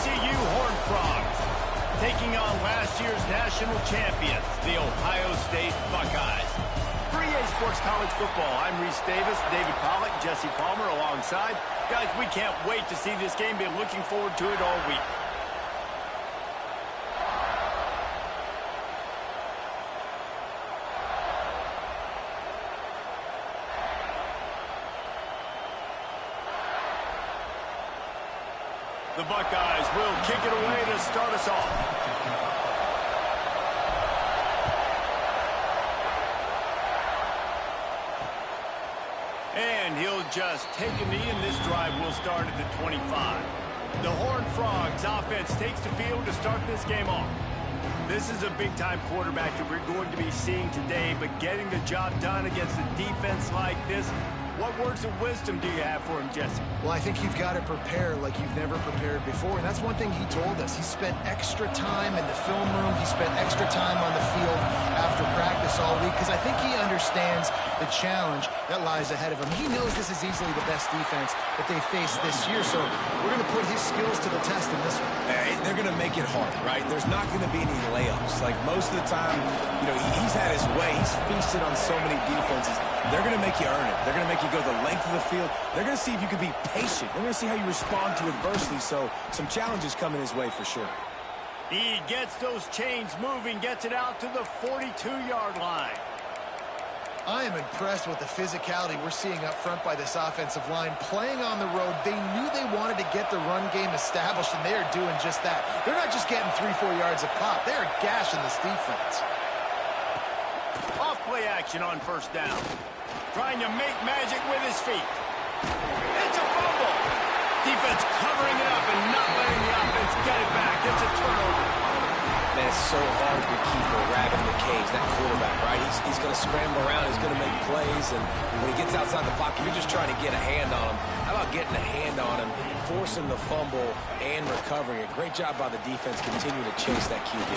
TCU Horned Frogs, taking on last year's national champions, the Ohio State Buckeyes. For EA Sports College Football, I'm Reese Davis, David Pollack, Jesse Palmer alongside. Guys, we can't wait to see this game. Been looking forward to it all week. The Buckeyes will kick it away to start us off. And he'll just take a knee, and this drive will start at the 25. The Horned Frogs offense takes the field to start this game off. This is a big-time quarterback that we're going to be seeing today, but getting the job done against a defense like this, what words of wisdom do you have for him, Jesse? Well, I think you've got to prepare like you've never prepared before, and that's one thing he told us. He spent extra time in the film room. He spent extra time on the field after practice all week because I think he understands the challenge that lies ahead of him. He knows this is easily the best defense that they face this year, so we're going to put his skills to the test in this one. They're going to make it hard, right? There's not going to be any layups. Like most of the time, he's had his way. He's feasted on so many defenses. They're going to make you earn it. They're going to make you go the length of the field. They're going to see if you can be patient. They're going to see how you respond to adversity. So some challenges coming his way for sure. He gets those chains moving, gets it out to the 42-yard line. I am impressed with the physicality we're seeing up front by this offensive line. Playing on the road, they knew they wanted to get the run game established, and they are doing just that. They're not just getting 3-4 yards a pop. They are gashing this defense. Off play action on first down. Trying to make magic with his feet. It's a fumble. Defense covering it up and not letting the offense get it back. It's a turnover. Man, it's so hard to keep a rabbit in the cage, that quarterback, right? He's going to scramble around. He's going to make plays, and when he gets outside the pocket, you're just trying to get a hand on him. How about getting a hand on him, forcing the fumble, and recovering it? Great job by the defense continuing to chase that QB.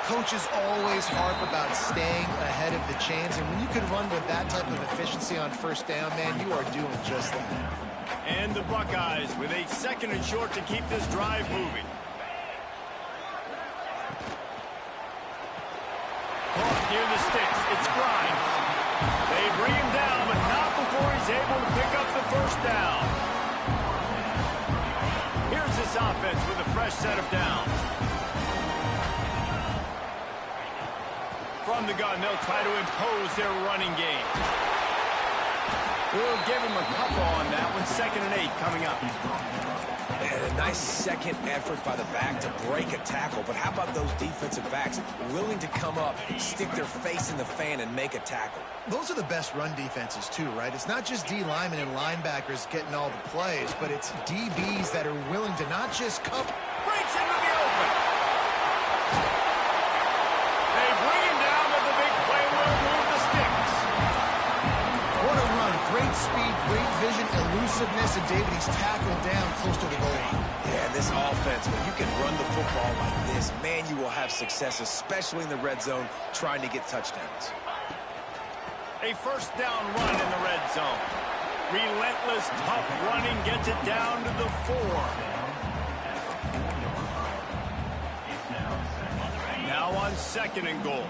Coaches always harp about staying ahead of the chains, and when you can run with that type of efficiency on first down, man, you are doing just that. And the Buckeyes with a second and short to keep this drive moving. Caught near the sticks. It's Grimes. They bring him down, but not before he's able to pick up the first down. Here's this offense with a fresh set of downs. From the gun, they'll try to impose their running game. We'll give him a couple on that one. 2nd and 8 coming up. And a nice second effort by the back to break a tackle. But how about those defensive backs willing to come up, stick their face in the fan, and make a tackle? Those are the best run defenses, too, right? It's not just D linemen and linebackers getting all the plays, but it's DBs that are willing to not just cover. Breaks into the open. They bring him down, but the big play will move the sticks. What a run. Great speed, great vision, elusiveness, and David, he's tackled down close to the goal line. Yeah, this offense, when you can run the football like this, man, you will have success, especially in the red zone, trying to get touchdowns. A first down run in the red zone. Relentless, tough running gets it down to the 4. Now on 2nd and goal.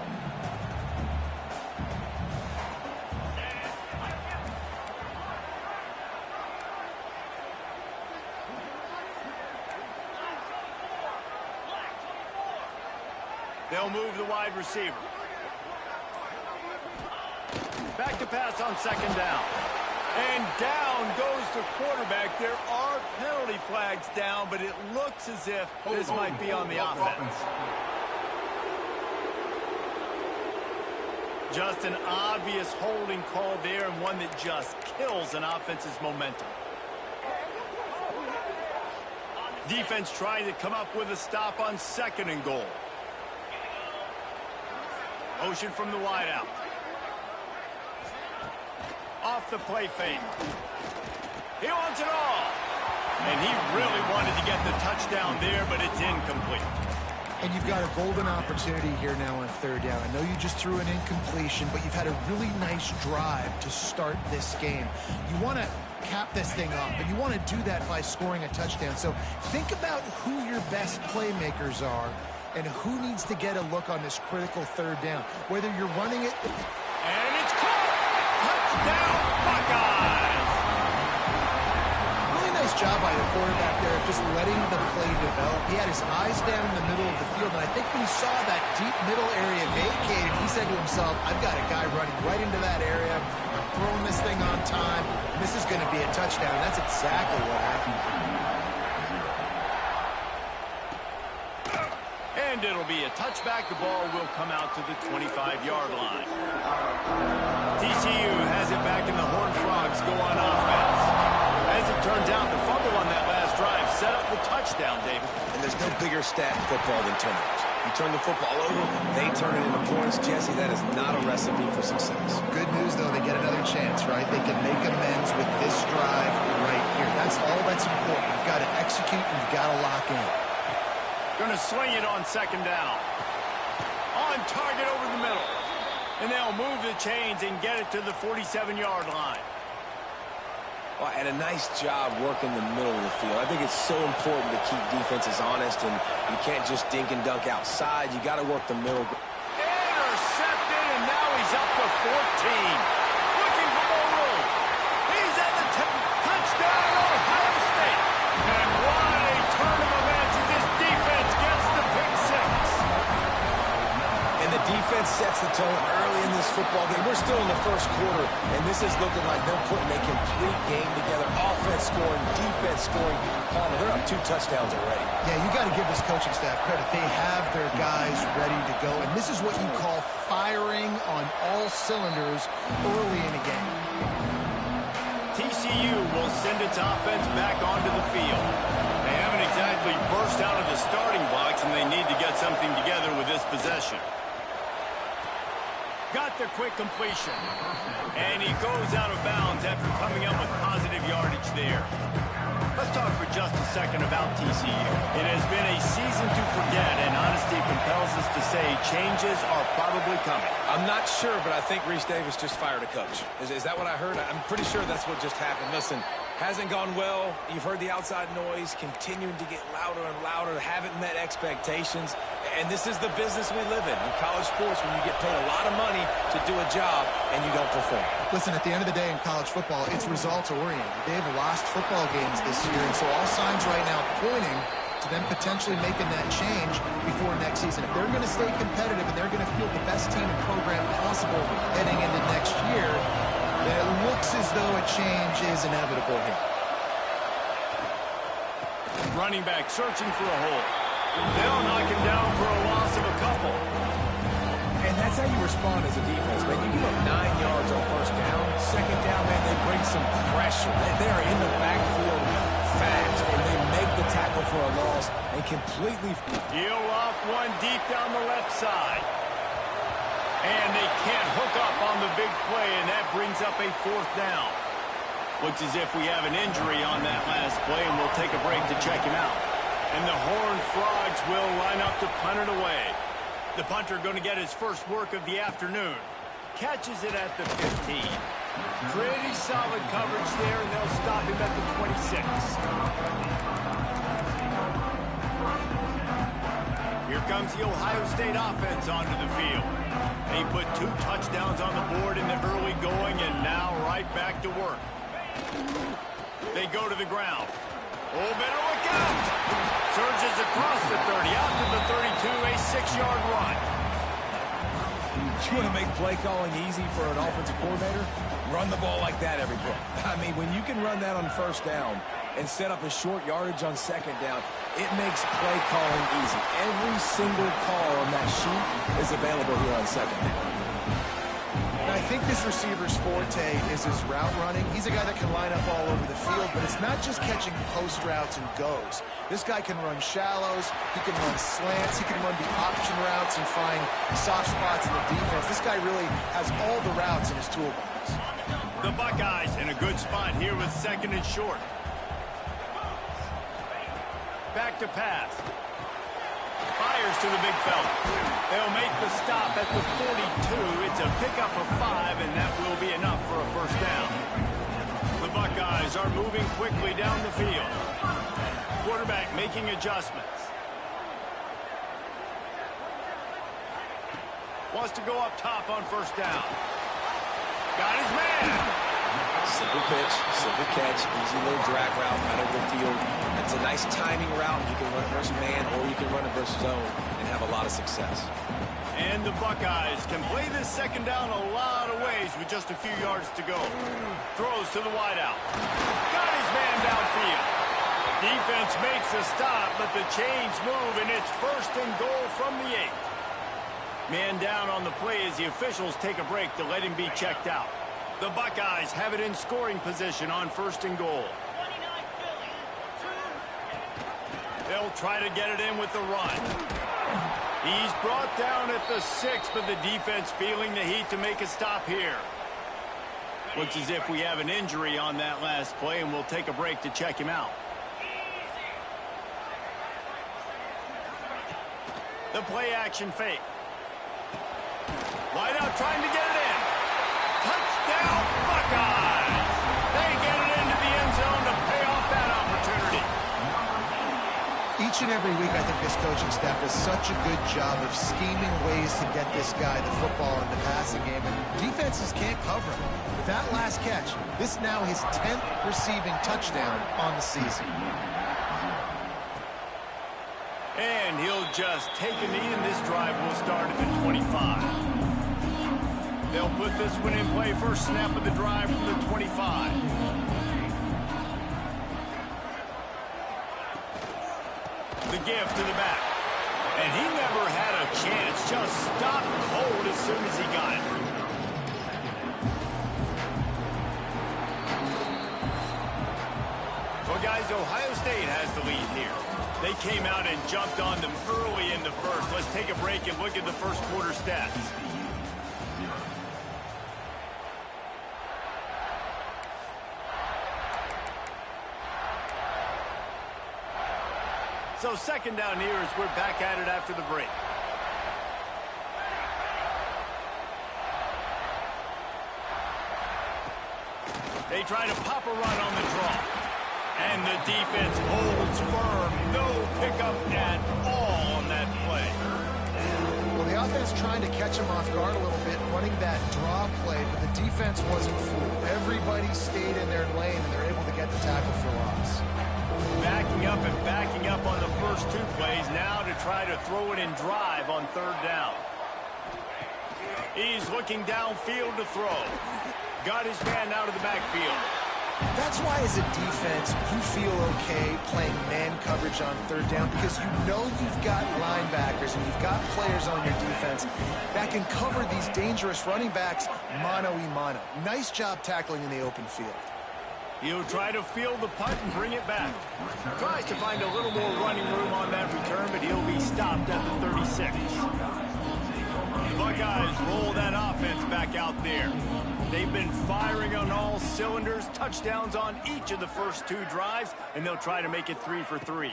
They'll move the wide receiver. Back to pass on 2nd down. And down goes the quarterback. There are penalty flags down, but it looks as if this might be on the offense. Just an obvious holding call there, and one that just kills an offense's momentum. Defense trying to come up with a stop on 2nd and goal. Motion from the wideout. Off the play fake. He wants it all. And he really wanted to get the touchdown there, but it's incomplete. And you've got a golden opportunity here now on third down. I know you just threw an incompletion, but you've had a really nice drive to start this game. You want to cap this thing up, and you want to do that by scoring a touchdown. So think about who your best playmakers are and who needs to get a look on this critical third down. Whether you're running it... And it's caught! Touchdown, Buckeyes! Really nice job by the quarterback there of just letting the play develop. He had his eyes down in the middle of the field, and I think when he saw that deep middle area vacated, he said to himself, I've got a guy running right into that area. I'm throwing this thing on time. This is going to be a touchdown. That's exactly what happened. And it'll be a touchback. The ball will come out to the 25-yard line. TCU has it back, in the Horned Frogs go on offense. As it turns out, the fumble on that last drive set up the touchdown, David. And there's no bigger stat in football than turnovers. You turn the football over, they turn it into points. Jesse, that is not a recipe for success. Good news, though, they get another chance, right? They can make amends with this drive right here. That's all that's important. You've got to execute, and you've got to lock in. Going to swing it on second down. On target over the middle. And they'll move the chains and get it to the 47-yard line. Well, and a nice job working the middle of the field. I think it's so important to keep defenses honest, and you can't just dink and dunk outside. You got to work the middle. Intercepted, and now he's up to 14. Looking for more room. He's at the touchdown, Ohio State. And what a turn of events as this defense gets the pick six. And the defense sets the tone early in this football game. We're still in the first quarter, and this is looking like they're putting a complete game together. Offense scoring, defense scoring. Palmer, they're up 2 touchdowns already. Yeah, you got to give this coaching staff credit. They have their guys ready to go, and this is what you call firing on all cylinders early in a game. TCU will send its offense back onto the field. They haven't exactly burst out of the starting blocks, and they need to get something together with this possession. Got the quick completion. And he goes out of bounds after coming up with positive yardage there. Let's talk for just a second about TCU. It has been a season to forget, and honesty compels us to say changes are probably coming. I'm not sure, but I think Reese Davis just fired a coach. Is that what I heard? I'm pretty sure that's what just happened. Listen, hasn't gone well. You've heard the outside noise continuing to get louder and louder. Haven't met expectations. And this is the business we live in college sports, when you get paid a lot of money to do a job and you don't perform. Listen, at the end of the day in college football, it's results-oriented. They've lost football games this year, and so all signs right now pointing to them potentially making that change before next season. If they're going to stay competitive and they're going to field the best team and program possible heading into next year, then it looks as though a change is inevitable here. Running back searching for a hole. They'll knock him down for a loss of a couple. And that's how you respond as a defense, man. You give up 9 yards on first down. Second down, man, they bring some pressure. They are in the backfield fast, and they make the tackle for a loss and completely... Peel off one deep down the left side. And they can't hook up on the big play, and that brings up a 4th down. Looks as if we have an injury on that last play, and we'll take a break to check him out. And the Horned Frogs will line up to punt it away. The punter going to get his first work of the afternoon. Catches it at the 15. Pretty solid coverage there, and they'll stop him at the 26. Here comes the Ohio State offense onto the field. They put 2 touchdowns on the board in the early going, and now right back to work. They go to the ground. Oh, better look out. Surges across the 30, out to the 32, a 6-yard run. You want to make play calling easy for an offensive coordinator? Run the ball like that every play. I mean, when you can run that on first down and set up a short yardage on second down, it makes play calling easy. Every single call on that sheet is available here on second down. I think this receiver's forte is his route running. He's a guy that can line up all over the field, but it's not just catching post routes and goes. This guy can run shallows, he can run slants, he can run the option routes and find soft spots in the defense. This guy really has all the routes in his toolbox. The Buckeyes in a good spot here with 2nd and short. Back to pass. fires to the big fella. They'll make the stop at the 42. It's a pickup of 5, and that will be enough for a first down. The Buckeyes are moving quickly down the field. Quarterback making adjustments. Wants to go up top on first down. Got his man. Simple pitch, simple catch, easy little drag route right over the field. It's a nice timing route. You can run it versus man or you can run it versus zone and have a lot of success. And the Buckeyes can play this second down a lot of ways with just a few yards to go. Throws to the wideout. Got his man downfield. Defense makes a stop, but the chains move, and it's first and goal from the 8. Man down on the play as the officials take a break to let him be checked out. The Buckeyes have it in scoring position on first and goal. They'll try to get it in with the run. He's brought down at the 6, but the defense feeling the heat to make a stop here. Looks as if we have an injury on that last play, and we'll take a break to check him out. The play action fake. Wide out trying to get it in. Touchdown, Buckeyes! They get it into the end zone to pay off that opportunity. Each and every week, I think this coaching staff does such a good job of scheming ways to get this guy the football in the passing game, and defenses can't cover him. With that last catch, this is now his 10th receiving touchdown on the season. And he'll just take a knee, and this drive will start at the 25. They'll put this one in play. First snap of the drive from the 25. The give to the back. And he never had a chance. Just stopped cold as soon as he got it. Well, guys, Ohio State has the lead here. They came out and jumped on them early in the first. Let's take a break and look at the first quarter stats. So second down here as we're back at it after the break. They try to pop a run on the draw. And the defense holds firm. No pickup at all on that play. Well, the offense trying to catch him off guard a little bit, running that draw play, but the defense wasn't fooled. Everybody stayed in their lane, and they're able to get the tackle for loss. Backing up and backing up on the first 2 plays, now to try to throw it in drive on third down. He's looking downfield to throw. Got his man out of the backfield. That's why, as a defense, you feel okay playing man coverage on third down because you know you've got linebackers and you've got players on your defense that can cover these dangerous running backs mano-a-mano. Nice job tackling in the open field. He'll try to field the punt and bring it back. Tries to find a little more running room on that return, but he'll be stopped at the 36. The Buckeyes roll that offense back out there. They've been firing on all cylinders, touchdowns on each of the first 2 drives, and they'll try to make it 3 for 3.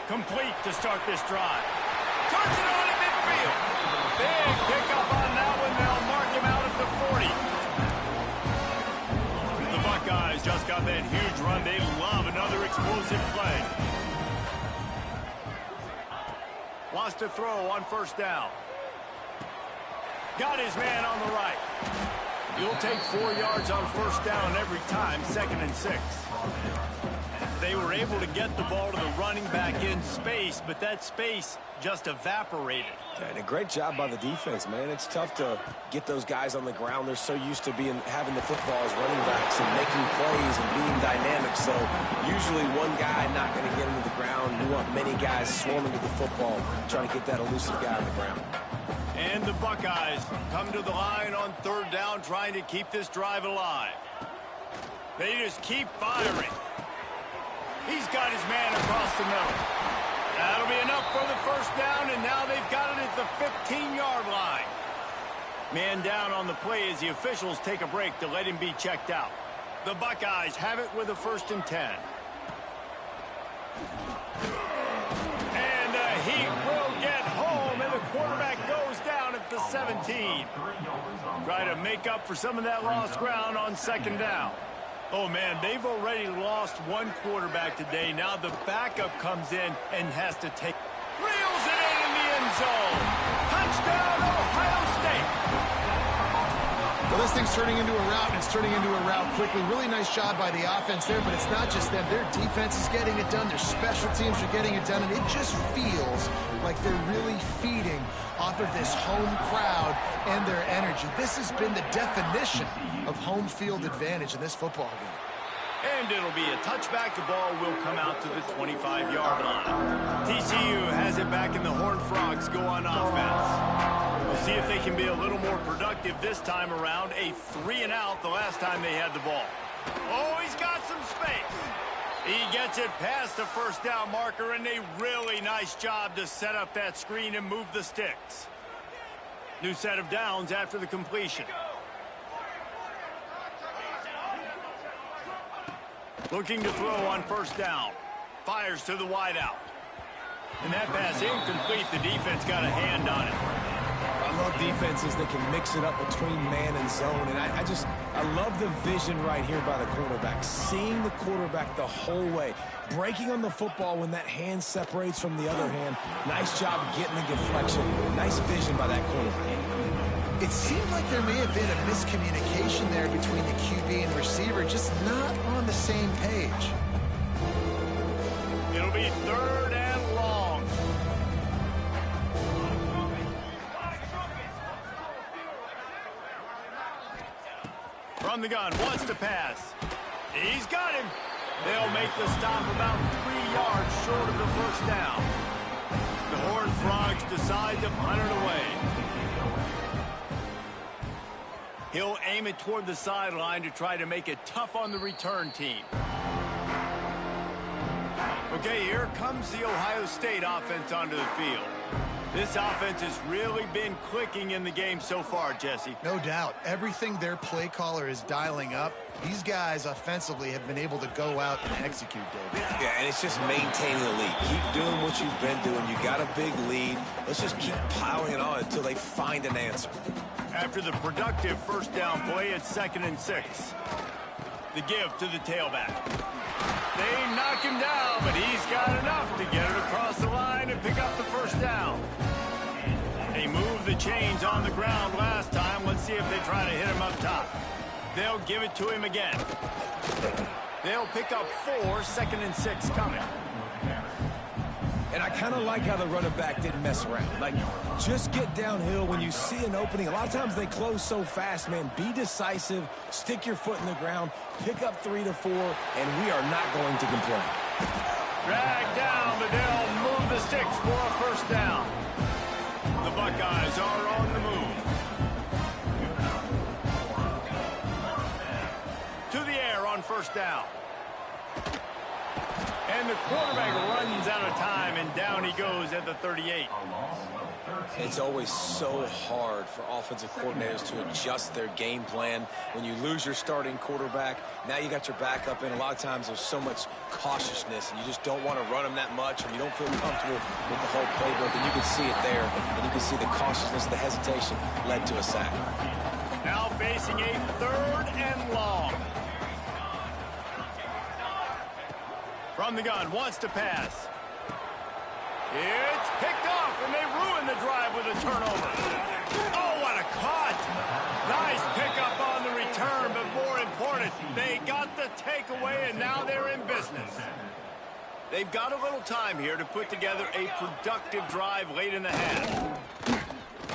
Complete to start this drive. Turns it on at midfield. Big pickup on that one. They'll mark him out at the 40. The Buckeyes just got that huge run. They love another explosive play. Wants to throw on first down. Got his man on the right. You'll take 4 yards on first down every time, 2nd and 6. They were able to get the ball to the running back in space, but that space just evaporated. Yeah, and a great job by the defense, man. It's tough to get those guys on the ground. They're so used to having the football as running backs and making plays and being dynamic. So usually one guy not going to get into the ground. You want many guys swarming to the football, trying to get that elusive guy on the ground. And the Buckeyes come to the line on third down, trying to keep this drive alive. They just keep firing. He's got his man across the middle. That'll be enough for the first down, and now they've got it at the 15-yard line. Man down on the play as the officials take a break to let him be checked out. The Buckeyes have it with a 1st and 10. And Heat will get home, and the quarterback goes down at the 17. Try to make up for some of that lost ground on second down. Oh, man, they've already lost one quarterback today. Now the backup comes in and has to take. Reels it in the end zone. Touchdown, Ohio State. Well, this thing's turning into a rout, and it's turning into a rout quickly. Really nice job by the offense there, but it's not just them. Their defense is getting it done. Their special teams are getting it done, and it just feels like they're really feeding off of this home crowd and their energy. This has been the definition of home field advantage in this football game. And it'll be a touchback. The ball will come out to the 25-yard line. TCU has it back, and the Horned Frogs go on offense. We'll see if they can be a little more productive this time around. A 3-and-out the last time they had the ball. Oh, he's got some space. He gets it past the first down marker, and a really nice job to set up that screen and move the sticks. New set of downs after the completion. Looking to throw on first down. Fires to the wideout. And that pass incomplete. The defense got a hand on it. I love defenses that can mix it up between man and zone. And I love the vision right here by the quarterback. Seeing the quarterback the whole way. Breaking on the football when that hand separates from the other hand. Nice job getting the deflection. Nice vision by that quarterback. It seemed like there may have been a miscommunication there between the QB and receiver, just not on the same page. It'll be 3rd and long. From the gun, wants to pass. He's got him. They'll make the stop about 3 yards short of the first down. The Horned Frogs decide to punt it away. He'll aim it toward the sideline to try to make it tough on the return team. Okay, here comes the Ohio State offense onto the field. This offense has really been clicking in the game so far, Jesse. No doubt. Everything their play caller is dialing up, these guys offensively have been able to go out and execute, David. Yeah, and it's just maintaining the lead. Keep doing what you've been doing. You got a big lead. Let's just keep piling it on until they find an answer. After the productive first down play, it's 2nd and 6. The give to the tailback. They knock him down, but he's got enough to get it across the line and pick up the first down. They moved the chains on the ground last time. Let's see if they try to hit him up top. They'll give it to him again. They'll pick up 4, 2nd and 6 coming. And I kind of like how the running back didn't mess around. Like, just get downhill when you see an opening. A lot of times they close so fast, man. Be decisive, stick your foot in the ground, pick up 3 to 4, and we are not going to complain. Drag down, but they'll move the sticks for a first down. The Buckeyes are on the move. To the air on first down. And the quarterback runs out of time, and down he goes at the 38. It's always so hard for offensive coordinators to adjust their game plan. When you lose your starting quarterback, now you got your backup in. A lot of times there's so much cautiousness, and you just don't want to run them that much, or you don't feel comfortable with the whole playbook, and you can see it there, and you can see the cautiousness, the hesitation led to a sack. Now facing a 3rd and long. From the gun, wants to pass. It's picked off, and they ruin the drive with a turnover. Oh, what a cut! Nice pickup on the return, but more important, they got the takeaway, and now they're in business. They've got a little time here to put together a productive drive late in the half.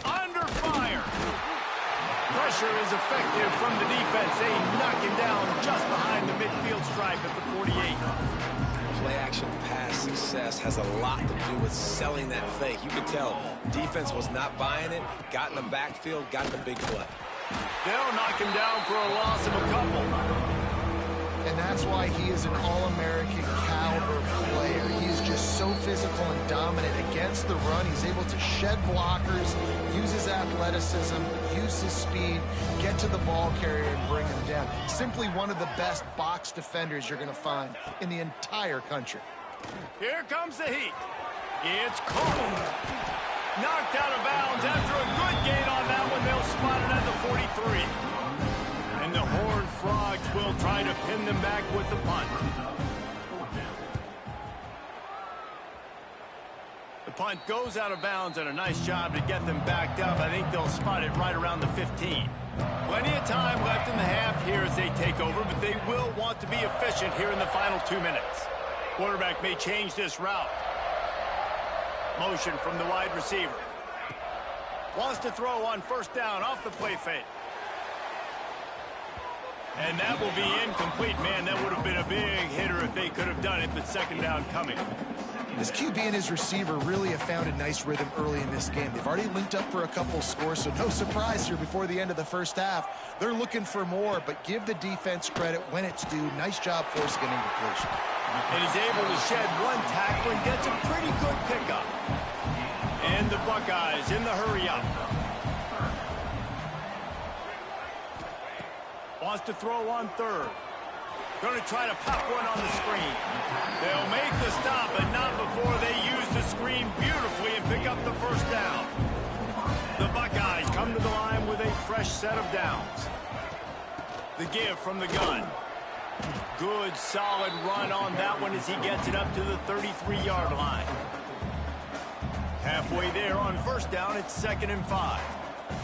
Under fire! Pressure is effective from the defense. They knock him down just behind the midfield stripe at the 48. Play-action pass success has a lot to do with selling that fake. You could tell defense was not buying it, got in the backfield, got the big play. They'll knock him down for a loss of a couple. And that's why he is an All-American caliber player. He is just so physical and dominant against the run. He's able to shed blockers, use his athleticism, use his speed, get to the ball carrier and bring him down. Simply one of the best box defenders you're going to find in the entire country. Here comes the heat. It's caught. Knocked out of bounds after a good gain on that one. They'll spot it at the 43. And the Horned Frogs will try to pin them back with the punt. The punt goes out of bounds, and a nice job to get them backed up. I think they'll spot it right around the 15. Plenty of time left in the half here as they take over, but they will want to be efficient here in the final 2 minutes. Quarterback may change this route. Motion from the wide receiver. Wants to throw on first down off the play fake. And that will be incomplete. Man, that would have been a big hitter if they could have done it, but second down coming. This QB and his receiver really have found a nice rhythm early in this game. They've already linked up for a couple scores, so no surprise here before the end of the first half. They're looking for more, but give the defense credit when it's due. Nice job forcing an incompletion. And he's able to shed one tackle and gets a pretty good pickup. And the Buckeyes in the hurry-up. Wants to throw on third. Going to try to pop one on the screen. They'll make the stop, but not before they use the screen beautifully and pick up the first down. The Buckeyes come to the line with a fresh set of downs. The give from the gun. Good, solid run on that one as he gets it up to the 33-yard line. Halfway there on first down, it's 2nd and 5.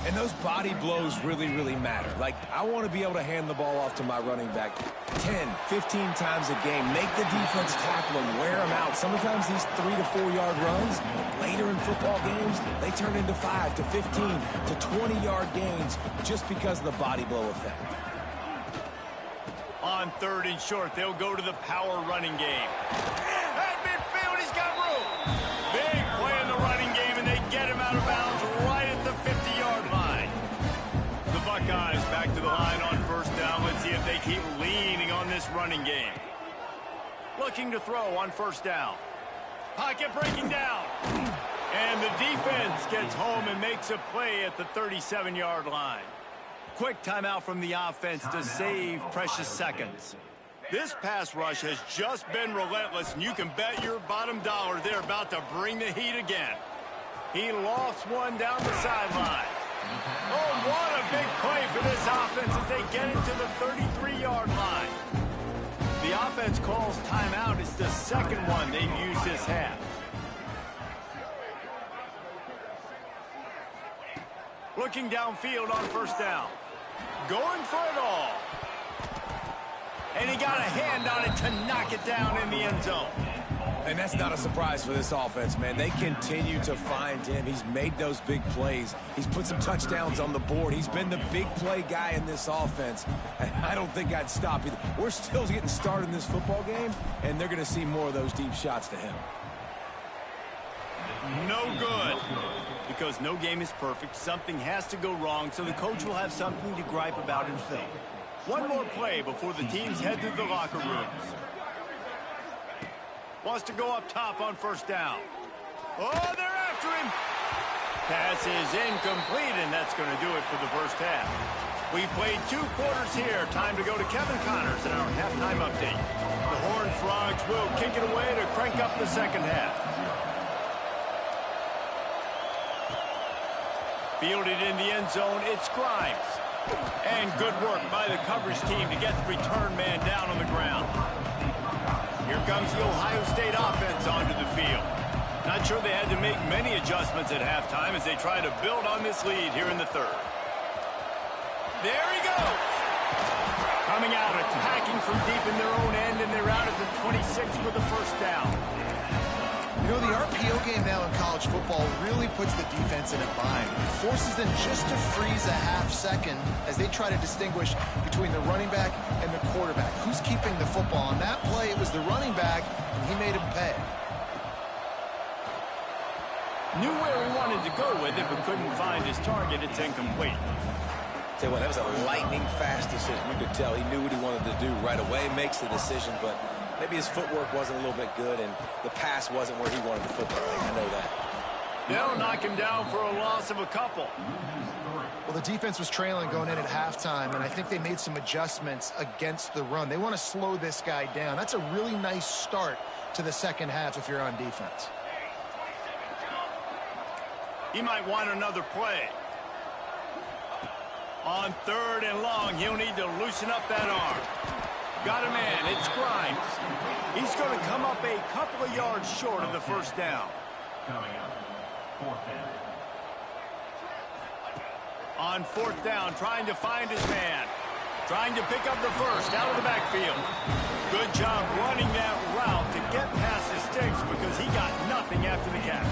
And those body blows really, really matter. Like, I want to be able to hand the ball off to my running back 10, 15 times a game. Make the defense tackle him, wear him out. Sometimes these 3 to 4 yard runs, later in football games, they turn into 5 to 15 to 20-yard gains just because of the body blow effect. On 3rd and short, they'll go to the power running game. At midfield, he's got room. Big play in the running game, and they get him out of bounds right at the 50-yard line. The Buckeyes back to the line on first down. Let's see if they keep leaning on this running game. Looking to throw on first down. Pocket breaking down. And the defense gets home and makes a play at the 37-yard line. Quick timeout from the offense to save precious seconds. This pass rush has just been relentless, and you can bet your bottom dollar they're about to bring the heat again. He lofts one down the sideline. Oh, what a big play for this offense as they get it to the 33-yard line. The offense calls timeout. It's the second one they've used this half. Looking downfield on first down. Going for it all. And he got a hand on it to knock it down in the end zone. And that's not a surprise for this offense, man. They continue to find him. He's made those big plays. He's put some touchdowns on the board. He's been the big play guy in this offense. And I don't think I'd stop either. We're still getting started in this football game, and they're going to see more of those deep shots to him. No good. Because no game is perfect, something has to go wrong, so the coach will have something to gripe about in film. One more play before the teams head to the locker rooms. Wants to go up top on first down. Oh, they're after him. Pass is incomplete, and that's going to do it for the first half. We've played 2 quarters here. Time to go to Kevin Connors in our halftime update. The Horned Frogs will kick it away to crank up the second half. Fielded in the end zone, it's Grimes. And good work by the coverage team to get the return man down on the ground. Here comes the Ohio State offense onto the field. Not sure they had to make many adjustments at halftime as they try to build on this lead here in the third. There he goes. Coming out, attacking from deep in their own end, and they're out at the 26 for the first down. You know, the RPO game now in college football really puts the defense in a bind. It forces them just to freeze a half second as they try to distinguish between the running back and the quarterback. Who's keeping the football? On that play, it was the running back, and he made him pay. Knew where he wanted to go with it, but couldn't find his target. It's incomplete. Tell you what, that was a lightning-fast decision. You could tell he knew what he wanted to do right away, makes the decision, but maybe his footwork wasn't a little bit good, and the pass wasn't where he wanted the football. I know that. They'll knock him down for a loss of a couple. Well, the defense was trailing going in at halftime, and I think they made some adjustments against the run. They want to slow this guy down. That's a really nice start to the second half if you're on defense. He might want another play. On 3rd and long, he'll need to loosen up that arm. Got a man. It's Grimes. He's going to come up a couple of yards short of the first down. Coming up, 4th down. On 4th down, trying to find his man. Trying to pick up the first out of the backfield. Good job running that route to get past the sticks because he got nothing after the catch.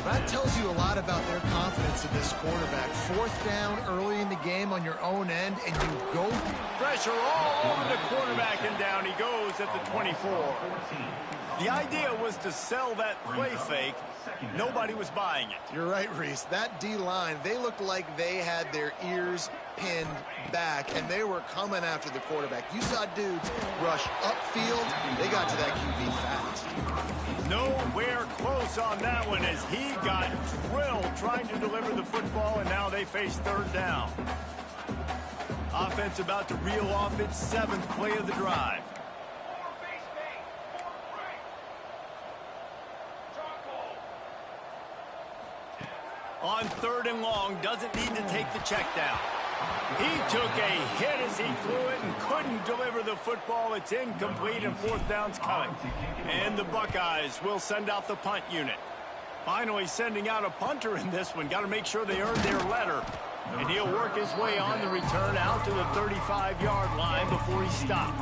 That tells you a lot about their confidence in this quarterback. 4th down early in the game on your own end, and you go. Pressure all over the quarterback, and down he goes at the 24. The idea was to sell that play fake. Nobody was buying it. You're right, Reese. That D-line, they looked like they had their ears pinned back, and they were coming after the quarterback. You saw dudes rush upfield. They got to that QB fast. Nowhere close on that one as he got drilled trying to deliver the football, and now they face 3rd down. Offense about to reel off its 7th play of the drive. On 3rd and long, doesn't need to take the check down. He took a hit as he threw it and couldn't deliver the football. It's incomplete, and 4th down's coming. And the Buckeyes will send out the punt unit. Finally sending out a punter in this one. Got to make sure they earn their letter. And he'll work his way on the return out to the 35-yard line before he stopped.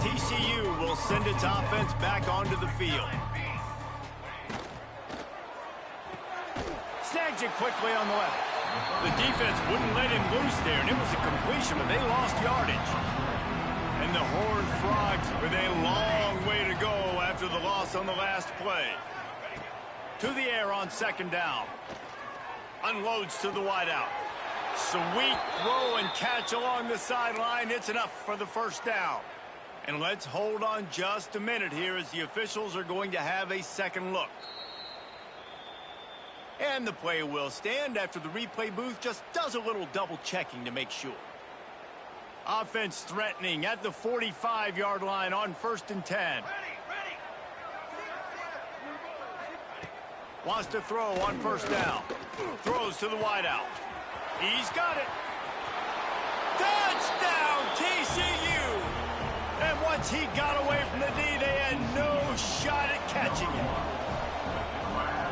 TCU will send its offense back onto the field. Snags it quickly on the left. The defense wouldn't let him loose there, and it was a completion, but they lost yardage. And the Horned Frogs with a long way to go after the loss on the last play. To the air on 2nd down. Unloads to the wideout. Sweet throw and catch along the sideline. It's enough for the first down. And let's hold on just a minute here as the officials are going to have a second look. And the play will stand after the replay booth just does a little double checking to make sure. Offense threatening at the 45-yard line on 1st and 10. Wants to throw on 1st down. Throws to the wideout. He's got it. Touchdown, TCU! And once he got away from the D, they had no shot at catching it.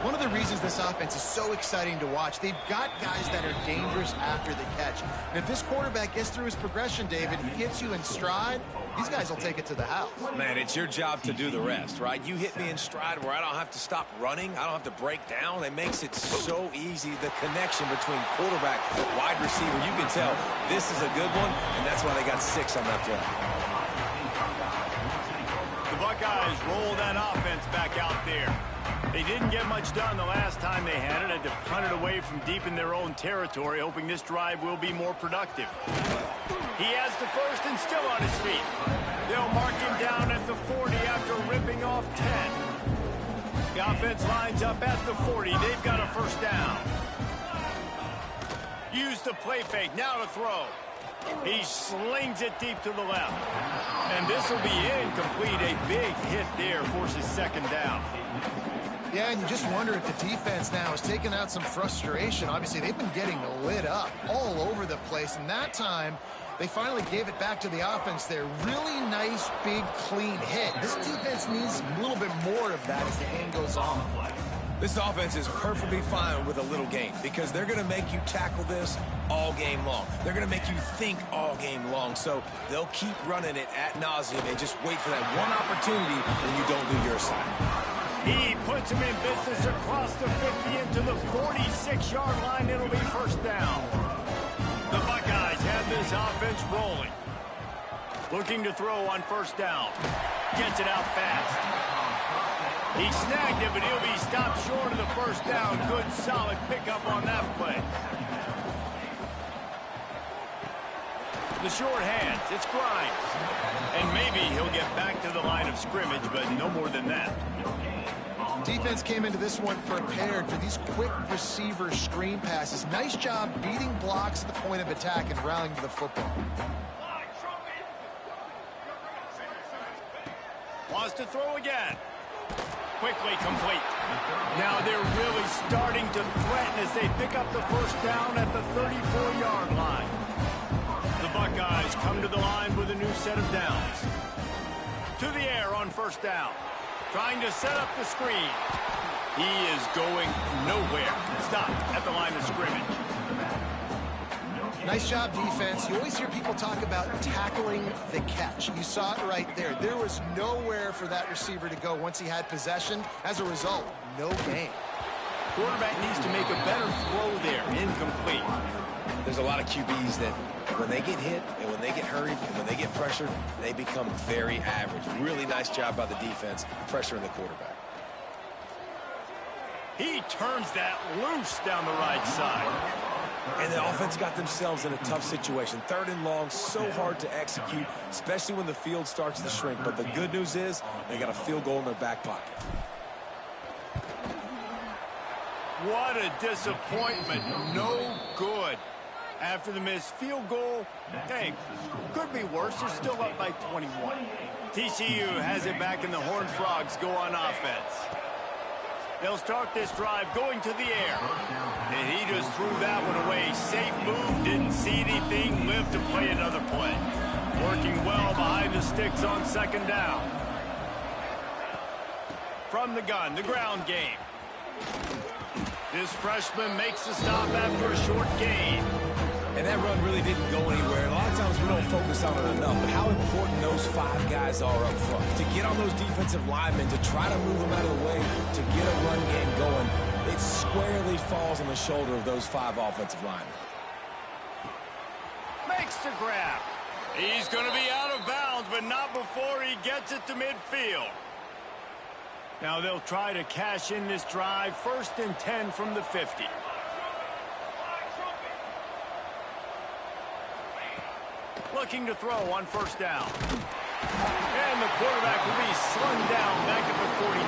One of the reasons this offense is so exciting to watch, they've got guys that are dangerous after the catch. And if this quarterback gets through his progression, David, he gets you in stride, these guys will take it to the house. Man, it's your job to do the rest, right? You hit me in stride where I don't have to stop running. I don't have to break down. It makes it so easy, the connection between quarterback and wide receiver. You can tell this is a good one, and that's why they got 6 on that play. The Buckeyes roll that offense back out there. They didn't get much done the last time they had it. Had to punt it away from deep in their own territory, hoping this drive will be more productive. He has the first and still on his feet. They'll mark him down at the 40 after ripping off 10. The offense lines up at the 40. They've got a first down. Use the play fake. Now to throw. He slings it deep to the left. And this will be incomplete. A big hit there forces 2nd down. Yeah, and you just wonder if the defense now is taking out some frustration. Obviously, they've been getting lit up all over the place. And that time, they finally gave it back to the offense there. Really nice, big, clean hit. This defense needs a little bit more of that as the game goes on. This offense is perfectly fine with a little game because they're going to make you tackle this all game long. They're going to make you think all game long. So they'll keep running it ad nauseum and just wait for that one opportunity when you don't do your assignment. He puts him in business across the 50 into the 46-yard line. It'll be first down. The Buckeyes have this offense rolling. Looking to throw on 1st down. Gets it out fast. He snagged it, but he'll be stopped short of the first down. Good, solid pickup on that play. The short hands, it's Grimes. And maybe he'll get back to the line of scrimmage, but no more than that. Defense came into this one prepared for these quick receiver screen passes. Nice job beating blocks at the point of attack and rallying to the football. Wants to throw again. Quickly complete. Now they're really starting to threaten as they pick up the first down at the 34-yard line. The Buckeyes come to the line with a new set of downs. To the air on first down. Trying to set up the screen. He is going nowhere. Stopped at the line of scrimmage. Nice job, defense. You always hear people talk about tackling the catch. You saw it right there. There was nowhere for that receiver to go once he had possession. As a result, no gain. Quarterback needs to make a better throw there. Incomplete. There's a lot of QBs that when they get hit and when they get hurried and when they get pressured, they become very average. Really nice job by the defense pressuring the quarterback. He turns that loose down the right side. And the offense got themselves in a tough situation. 3rd and long, so hard to execute, especially when the field starts to shrink. But the good news is they got a field goal in their back pocket. What a disappointment. No good. After the missed field goal, hey, could be worse. They're still up by 21. TCU has it back, and the Horned Frogs go on offense. They'll start this drive going to the air. And he just threw that one away. Safe move, didn't see anything, lived to play another play. Working well behind the sticks on 2nd down. From the gun, the ground game. This freshman makes the stop after a short gain. And that run really didn't go anywhere. A lot of times we don't focus on it enough, but how important those 5 guys are up front. To get on those defensive linemen, to try to move them out of the way, to get a run game going, it squarely falls on the shoulder of those 5 offensive linemen. Makes the grab. He's going to be out of bounds, but not before he gets it to midfield. Now they'll try to cash in this drive. 1st and 10 from the 50. Looking to throw on 1st down. And the quarterback will be slung down back at the 43.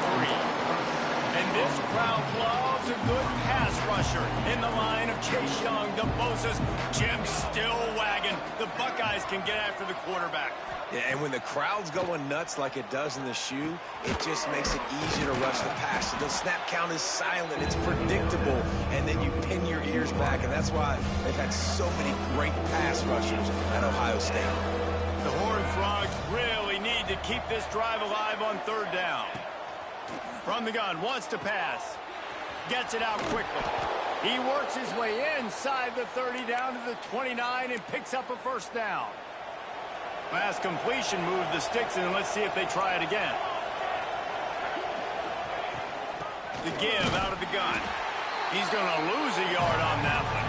And this crowd loves a good pass rusher in the line of Chase Young, the Bosa's, Jim still wagging. The Buckeyes can get after the quarterback. Yeah, and when the crowd's going nuts like it does in the shoe, it just makes it easier to rush the pass. So the snap count is silent. It's predictable. And then you pin your ears back. And that's why they've had so many great pass rushers at Ohio State. The Horned Frogs really need to keep this drive alive on 3rd down. From the gun, wants to pass. Gets it out quickly. He works his way inside the 30 down to the 29 and picks up a 1st down. Pass completion, move the sticks, and let's see if they try it again. The give out of the gun. He's going to lose a yard on that one.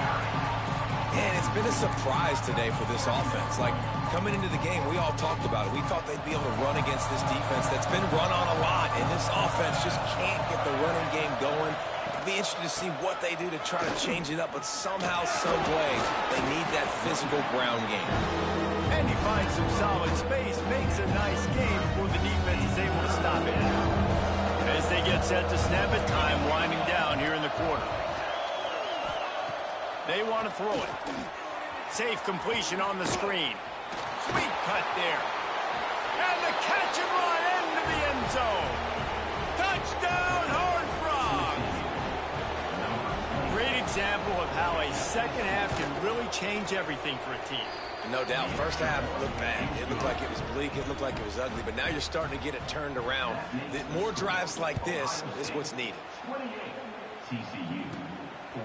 And it's been a surprise today for this offense. Like, coming into the game, we all talked about it. We thought they'd be able to run against this defense that's been run on a lot, and this offense just can't get the running game going. It'll be interesting to see what they do to try to change it up, but somehow, some way, they need that physical ground game. And he finds some solid space, makes a nice game before the defense is able to stop it. As they get set to snap it, time winding down here in the quarter. They want to throw it. Safe completion on the screen. Sweet cut there. And the catch and run into the end zone. Touchdown, Horned Frogs! Great example of how a 2nd half can really change everything for a team. No doubt. 1st half looked bad. It looked like it was bleak. It looked like it was ugly. But now you're starting to get it turned around. More drives like this is what's needed. TCU.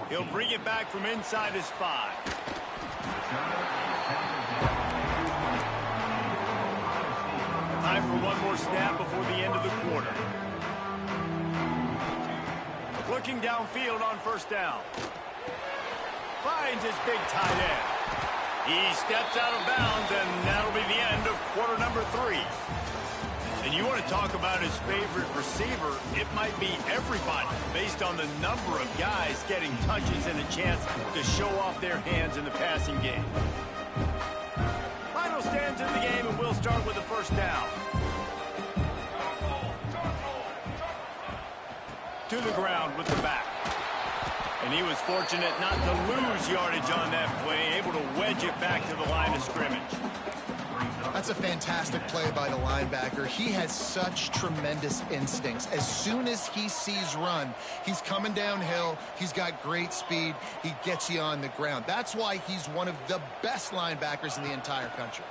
He'll bring it back from inside his 5. Time for one more snap before the end of the quarter. Looking downfield on 1st down. Finds his big tight end. He steps out of bounds, and that'll be the end of quarter number 3. And you want to talk about his favorite receiver, it might be everybody, based on the number of guys getting touches and a chance to show off their hands in the passing game. Final stands in the game, and we'll start with the 1st down. To the ground with the back. And he was fortunate not to lose yardage on that play, able to wedge it back to the line of scrimmage. That's a fantastic play by the linebacker. He has such tremendous instincts. As soon as he sees run, he's coming downhill. He's got great speed. He gets you on the ground. That's why he's one of the best linebackers in the entire country.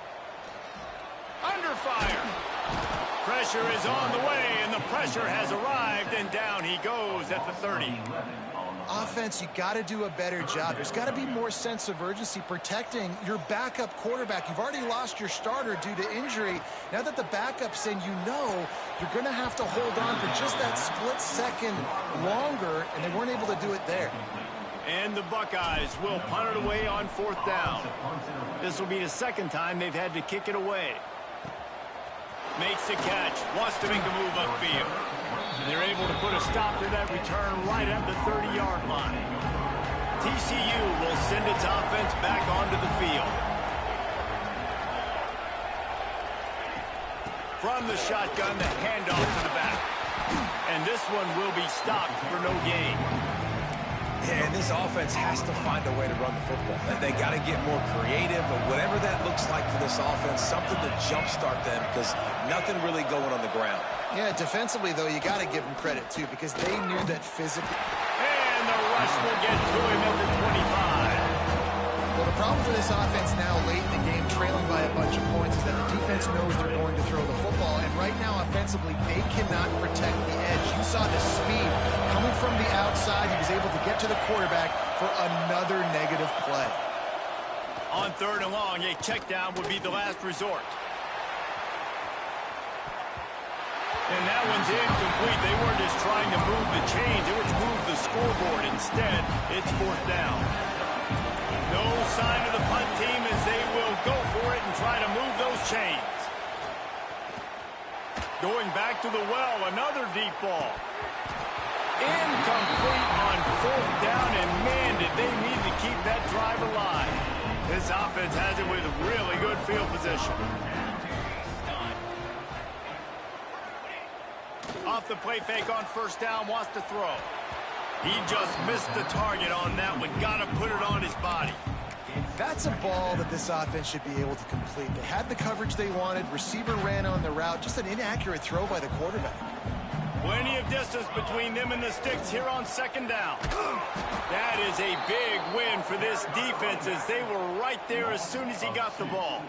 Under fire. Pressure is on the way, and the pressure has arrived, and down he goes at the 30. Offense, you got to do a better job. There's got to be more sense of urgency protecting your backup quarterback. You've already lost your starter due to injury. Now that the backup's in, you know you're going to have to hold on for just that split second longer, and they weren't able to do it there. And the Buckeyes will punt it away on 4th down. This will be the second time they've had to kick it away. Makes the catch, wants to make a move upfield. They're able to put a stop to that return right at the 30-yard line. TCU will send its offense back onto the field. From the shotgun, the handoff to the back. And this one will be stopped for no gain. And this offense has to find a way to run the football. They got to get more creative, or whatever that looks like for this offense, something to jumpstart them, because nothing really going on the ground. Yeah, defensively, though, you got to give them credit, too, because they knew that physically. And the rush will get to him at the 25. Well, the problem for this offense now, late in the game, trailing by a bunch of points, is that the defense knows they're going to throw the football. And right now, offensively, they cannot protect the edge. You saw the speed coming from the outside. He was able to get to the quarterback for another negative play. On 3rd and long, a check down would be the last resort. And that one's incomplete. They weren't just trying to move the chains. They were to move the scoreboard. Instead, it's 4th down. No sign of the punt team as they will go for it and try to move those chains. Going back to the well, another deep ball. Incomplete on 4th down, and man, did they need to keep that drive alive. This offense has it with really good field position. Off the play fake on 1st down, wants to throw. He just missed the target on that one. Got to put it on his body. That's a ball that this offense should be able to complete. They had the coverage they wanted. Receiver ran on the route. Just an inaccurate throw by the quarterback. Plenty of distance between them and the sticks here on 2nd down. That is a big win for this defense, as they were right there as soon as he got the ball.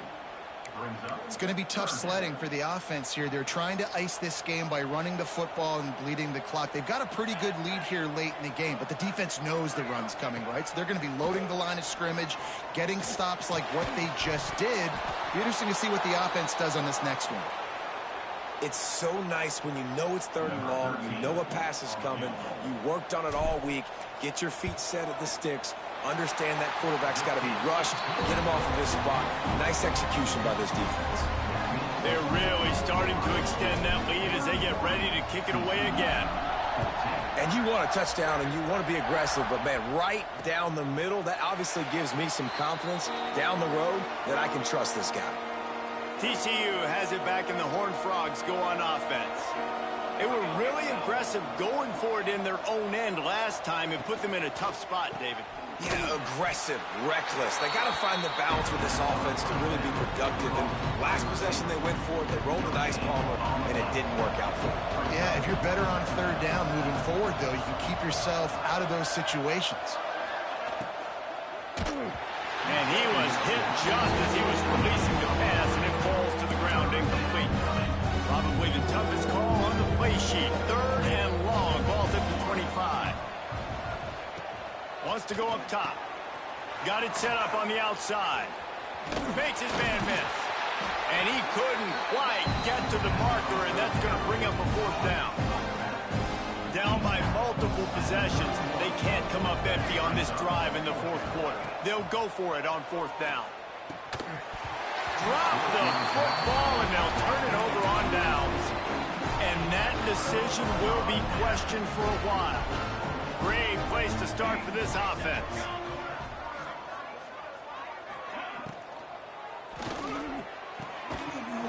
It's going to be tough sledding for the offense here. They're trying to ice this game by running the football and bleeding the clock. They've got a pretty good lead here late in the game, but the defense knows the run's coming, right? So they're going to be loading the line of scrimmage, getting stops like what they just did. Be interesting to see what the offense does on this next one. It's so nice when you know it's 3rd and long, you know a pass is coming, you worked on it all week, get your feet set at the sticks, understand that quarterback's got to be rushed, get him off of his spot. Nice execution by this defense. They're really starting to extend that lead as they get ready to kick it away again. And you want a touchdown and you want to be aggressive, but man, right down the middle, that obviously gives me some confidence down the road that I can trust this guy. TCU has it back, and the Horned Frogs go on offense. They were really aggressive going for it in their own end last time and put them in a tough spot, David. Yeah, aggressive, reckless. They got to find the balance with this offense to really be productive. And last possession, they went for it. They rolled the dice, Palmer, and it didn't work out for them. Yeah, if you're better on 3rd down moving forward, though, you can keep yourself out of those situations. And he was hit just as he was releasing the pass, and it falls to the ground incomplete. Probably the toughest call on the play sheet. 3rd and long. Ball's at the 25. Wants to go up top. Got it set up on the outside. Makes his man miss. And he couldn't quite get to the marker, and that's going to bring up a 4th down. Down by multiple possessions. They can't come up empty on this drive in the 4th quarter. They'll go for it on 4th down. Drop the football, and they'll turn it over on downs. And that decision will be questioned for a while. Great place to start for this offense.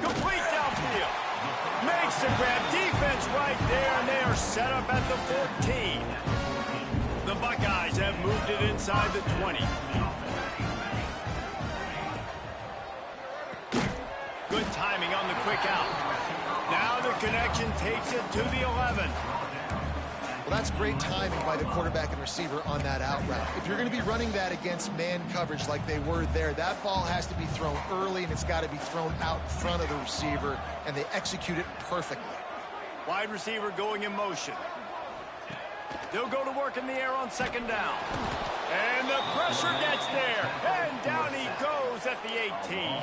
Complete downfield. Makes the grab. Defense right there, and they are set up at the 14. The Buckeyes have moved it inside the 20. Good timing on the quick out. Now the connection takes it to the 11. Well, that's great timing by the quarterback and receiver on that out route. If you're going to be running that against man coverage like they were there, that ball has to be thrown early, and it's got to be thrown out in front of the receiver, and they execute it perfectly. Wide receiver going in motion. They'll go to work in the air on second down. And the pressure gets there. And down he goes at the 18.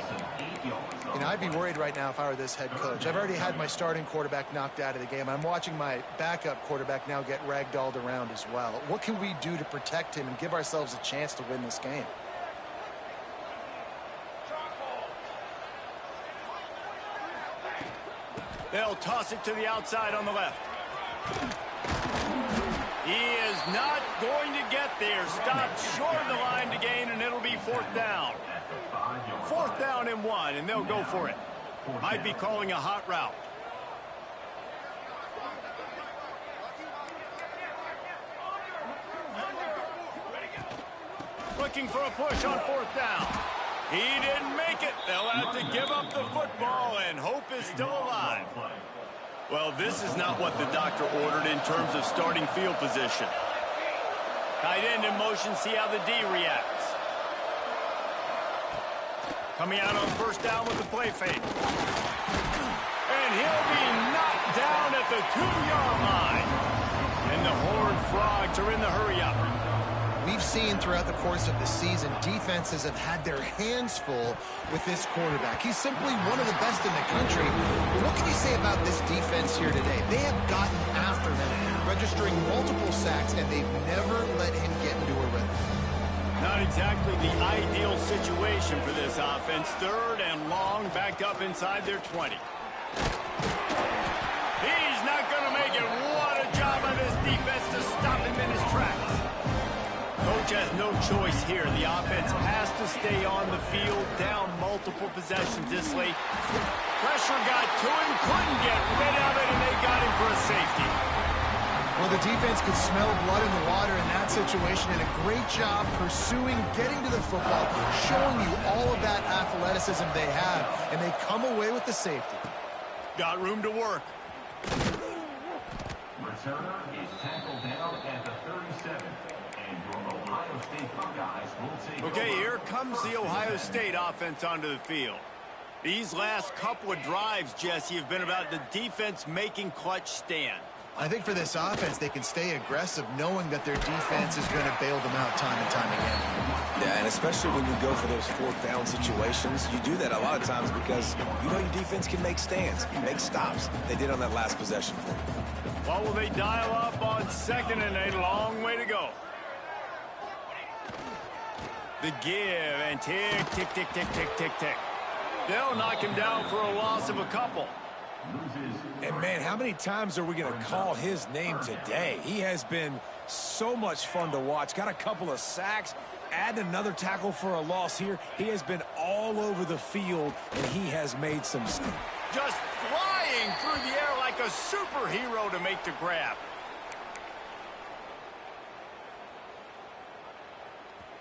You know, I'd be worried right now if I were this head coach. I've already had my starting quarterback knocked out of the game. I'm watching my backup quarterback now get ragdolled around as well. What can we do to protect him and give ourselves a chance to win this game? They'll toss it to the outside on the left. He is not going to get there. Stopped short of the line to gain, and it'll be fourth down. Fourth down and 1, and they'll go for it. Might be calling a hot route. Looking for a push on fourth down. He didn't make it. They'll have to give up the football, and hope is still alive. Well, this is not what the doctor ordered in terms of starting field position. Tight end in motion, see how the D reacts. Coming out on first down with the play fake. And he'll be knocked down at the 2-yard line. And the Horned Frogs are in the hurry-up. We've seen throughout the course of the season, defenses have had their hands full with this quarterback. He's simply one of the best in the country. But what can you say about this defense here today? They have gotten after him, registering multiple sacks, and they've never let him get into a rhythm. Not exactly the ideal situation for this offense. Third and long, backed up inside their 20. He's not going to make it. What a job by this defense to stop him in his tracks. Coach has no choice here. The offense has to stay on the field, down multiple possessions this late. Pressure got to him, couldn't get rid of it, and they got him for a safety. Well, the defense could smell blood in the water in that situation, and a great job pursuing, getting to the football, showing you all of that athleticism they have, and they come away with the safety. Got room to work. Returner is tackled down at the 37. Okay, here comes the Ohio State offense onto the field. These last couple of drives, Jesse, have been about the defense making clutch stand. I think for this offense, they can stay aggressive knowing that their defense is going to bail them out time and time again. Yeah, and especially when you go for those fourth down situations, you do that a lot of times because you know your defense can make stands, make stops. They did on that last possession for you. What will they dial up on second and a long way to go? The give, and tick, tick, tick, tick, tick, tick, tick. They'll knock him down for a loss of a couple. And, man, how many times are we going to call his name today? He has been so much fun to watch. Got a couple of sacks, add another tackle for a loss here. He has been all over the field, and he has made some... Just flying through the air like a superhero to make the grab.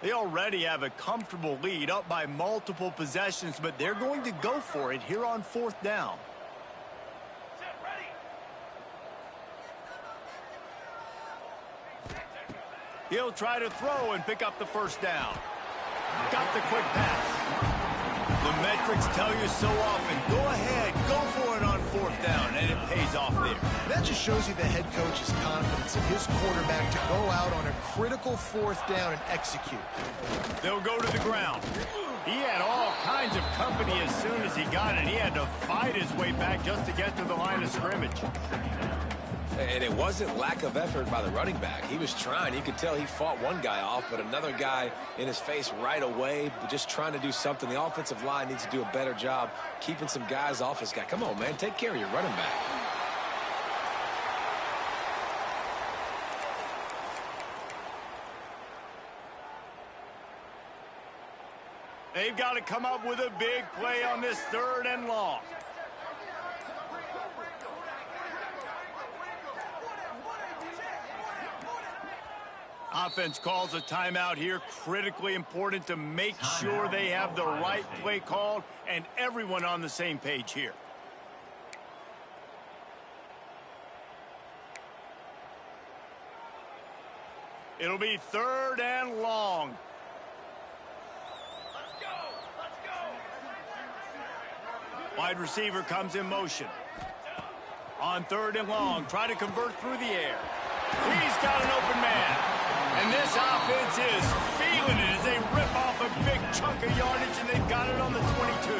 They already have a comfortable lead, up by multiple possessions, but they're going to go for it here on fourth down. He'll try to throw and pick up the first down. Got the quick pass. The metrics tell you so often, go ahead, go for it on fourth down, and it pays off there. That just shows you the head coach's confidence in his quarterback to go out on a critical fourth down and execute. They'll go to the ground. He had all kinds of company as soon as he got it. He had to fight his way back just to get to the line of scrimmage. And it wasn't lack of effort by the running back. He was trying. You could tell he fought one guy off, but another guy in his face right away, just trying to do something. The offensive line needs to do a better job keeping some guys off his guy. Come on, man. Take care of your running back. They've got to come up with a big play on this third and long. Offense calls a timeout here. Critically important to make sure they have the right play called and everyone on the same page here. It'll be 3rd and long. Wide receiver comes in motion. On 3rd and long, try to convert through the air. He's got an open man. And this offense is feeling it as they rip off a big chunk of yardage, and they've got it on the 22.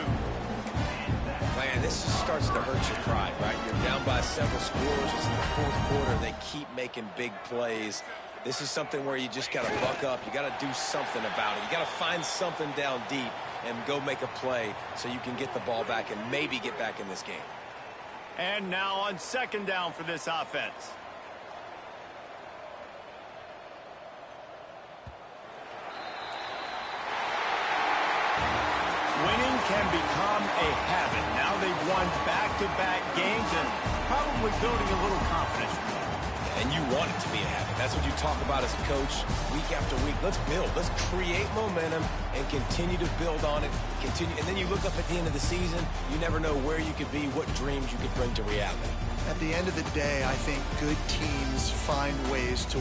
Man, this just starts to hurt your pride, right? You're down by several scores. It's in the 4th quarter. They keep making big plays. This is something where you just got to buck up. You got to do something about it. You got to find something down deep and go make a play so you can get the ball back and maybe get back in this game. And now on 2nd down for this offense. Winning can become a habit. Now they've won back-to-back games and probably building a little confidence. And you want it to be a habit. That's what you talk about as a coach week after week. Let's build. Let's create momentum and continue to build on it. Continue, and then you look up at the end of the season, you never know where you could be, what dreams you could bring to reality. At the end of the day, I think good teams find ways to